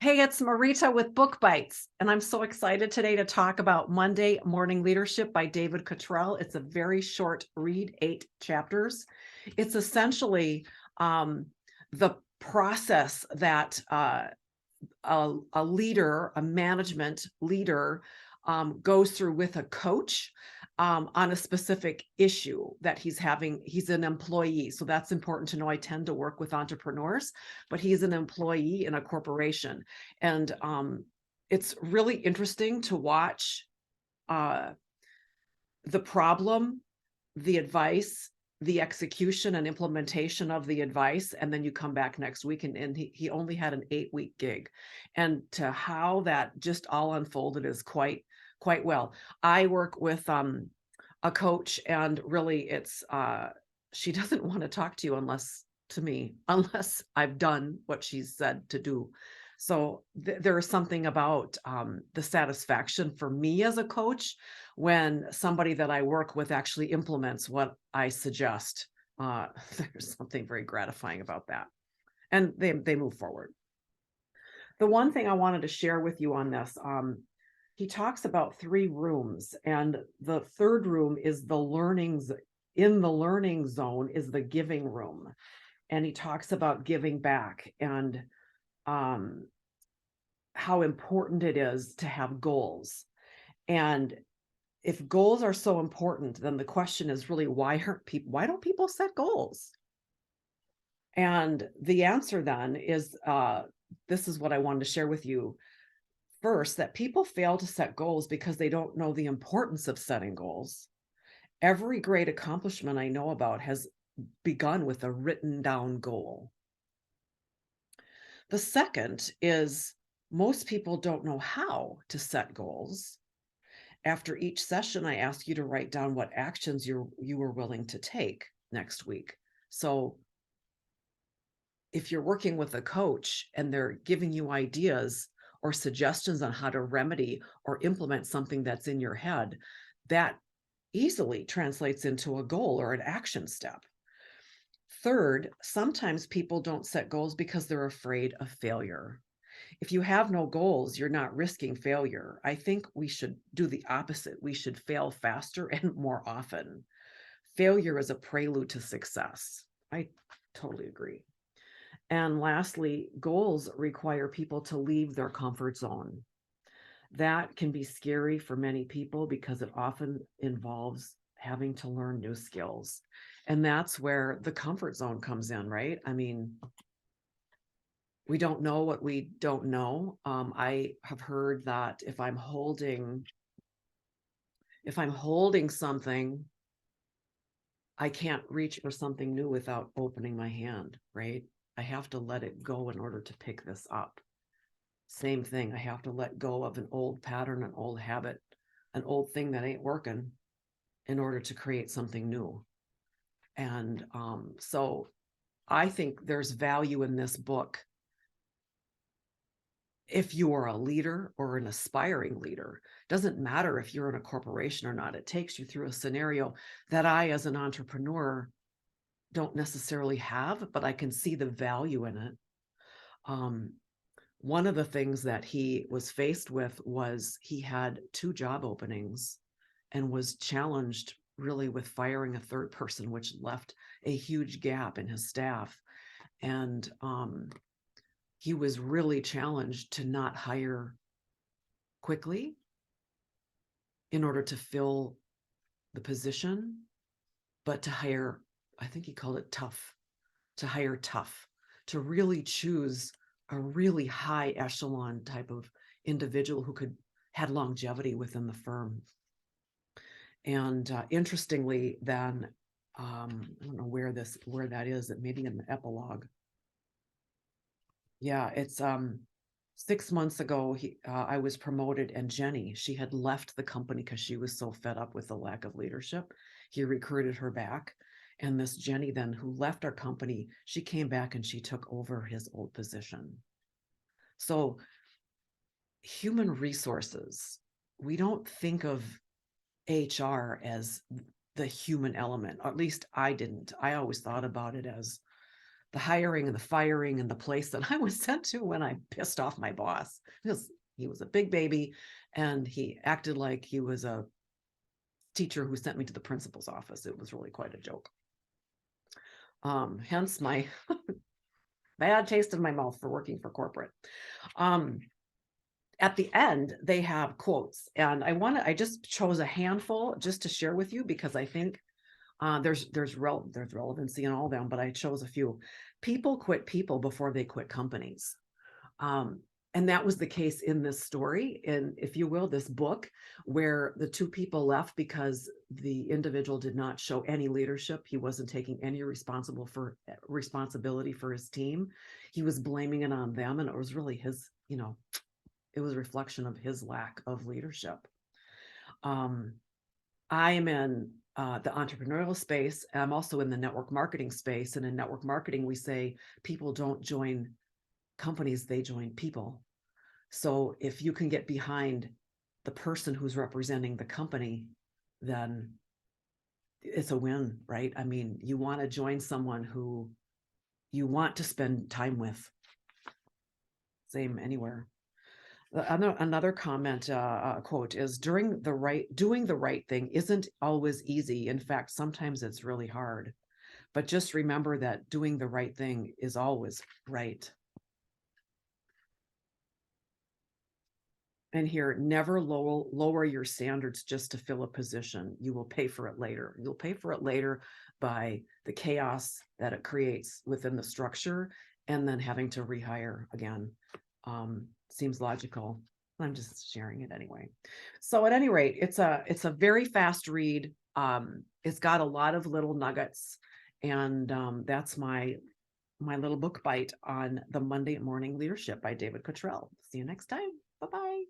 Hey, it's Marita with Book Bites, and I'm so excited today to talk about Monday Morning Leadership by David Cottrell. It's a very short read, 8 chapters. It's essentially the process that a leader, a management leader, goes through with a coach on a specific issue that he's having. He's an employee, so that's important to know. I tend to work with entrepreneurs, but he's an employee in a corporation, and it's really interesting to watch uh, the problem, the advice, the execution and implementation of the advice, and then you come back next week, and he only had an 8-week gig, and to how that just all unfolded is quite well. I work with a coach, and really it's she doesn't want to talk to you unless I've done what she's said to do. So there is something about the satisfaction for me as a coach when somebody that I work with actually implements what I suggest. There's something very gratifying about that, and they move forward. The one thing I wanted to share with you on this, he talks about 3 rooms, and the third room is the learnings. In the learning zone is the giving room, and he talks about giving back and um, how important it is to have goals. And if goals are so important, then the question is really why don't people set goals? And the answer then is this is what I wanted to share with you first, that people fail to set goals because they don't know the importance of setting goals. Every great accomplishment I know about has begun with a written down goal. The second is most people don't know how to set goals. After each session, I ask you to write down what actions you were willing to take next week. So if you're working with a coach and they're giving you ideas or suggestions on how to remedy or implement something that's in your head, that easily translates into a goal or an action step. Third, sometimes people don't set goals because they're afraid of failure. If you have no goals, you're not risking failure. I think we should do the opposite. We should fail faster and more often. Failure is a prelude to success. I totally agree. And lastly, goals require people to leave their comfort zone. That can be scary for many people because it often involves having to learn new skills. And that's where the comfort zone comes in, right? I mean, we don't know what we don't know. I have heard that if I'm holding something, I can't reach for something new without opening my hand, right? I have to let it go in order to pick this up. Same thing. I have to let go of an old pattern, an old habit, an old thing that ain't working in order to create something new. And so I think there's value in this book if you are a leader or an aspiring leader. Doesn't matter if you're in a corporation or not. It takes you through a scenario that I, as an entrepreneur, don't necessarily have, but I can see the value in it. One of the things that he was faced with was he had 2 job openings and was challenged really with firing a third person, which left a huge gap in his staff. And he was really challenged to not hire quickly in order to fill the position, but to hire, I think he called it tough, to hire tough, to really choose a really high echelon type of individual who had longevity within the firm. And interestingly, then I don't know where that is. It maybe in the epilogue. Yeah, it's 6 months ago. I was promoted, and Jenny, she had left the company because she was so fed up with the lack of leadership. He recruited her back, and this Jenny then, who left our company, she came back and she took over his old position. So human resources, we don't think of HR as the human element, or at least I didn't. I always thought about it as the hiring and the firing and the place that I was sent to when I pissed off my boss, because he was a big baby and he acted like he was a teacher who sent me to the principal's office. It was really quite a joke. Hence my bad taste in my mouth for working for corporate. At the end, they have quotes, and I just chose a handful just to share with you because I think there's relevancy in all of them, but I chose a few. People quit people before they quit companies. And that was the case in this story, in, if you will, this book, where the two people left because the individual did not show any leadership. He wasn't taking any responsibility for his team. He was blaming it on them, and it was really his, it was a reflection of his lack of leadership. I am in the entrepreneurial space. I'm also in the network marketing space. And in network marketing, we say people don't join companies, they join people. So if you can get behind the person who's representing the company, then it's a win, right? I mean, you want to join someone who you want to spend time with. Same anywhere. Another comment quote is doing the right thing isn't always easy. In fact, sometimes it's really hard. But just remember that doing the right thing is always right. And here, never lower your standards just to fill a position. You will pay for it later. You'll pay for it later by the chaos that it creates within the structure and then having to rehire again. Seems logical. I'm just sharing it anyway. So at any rate, it's a very fast read. It's got a lot of little nuggets, and that's my little book bite on the Monday Morning Leadership by David Cottrell. See you next time. Bye-bye.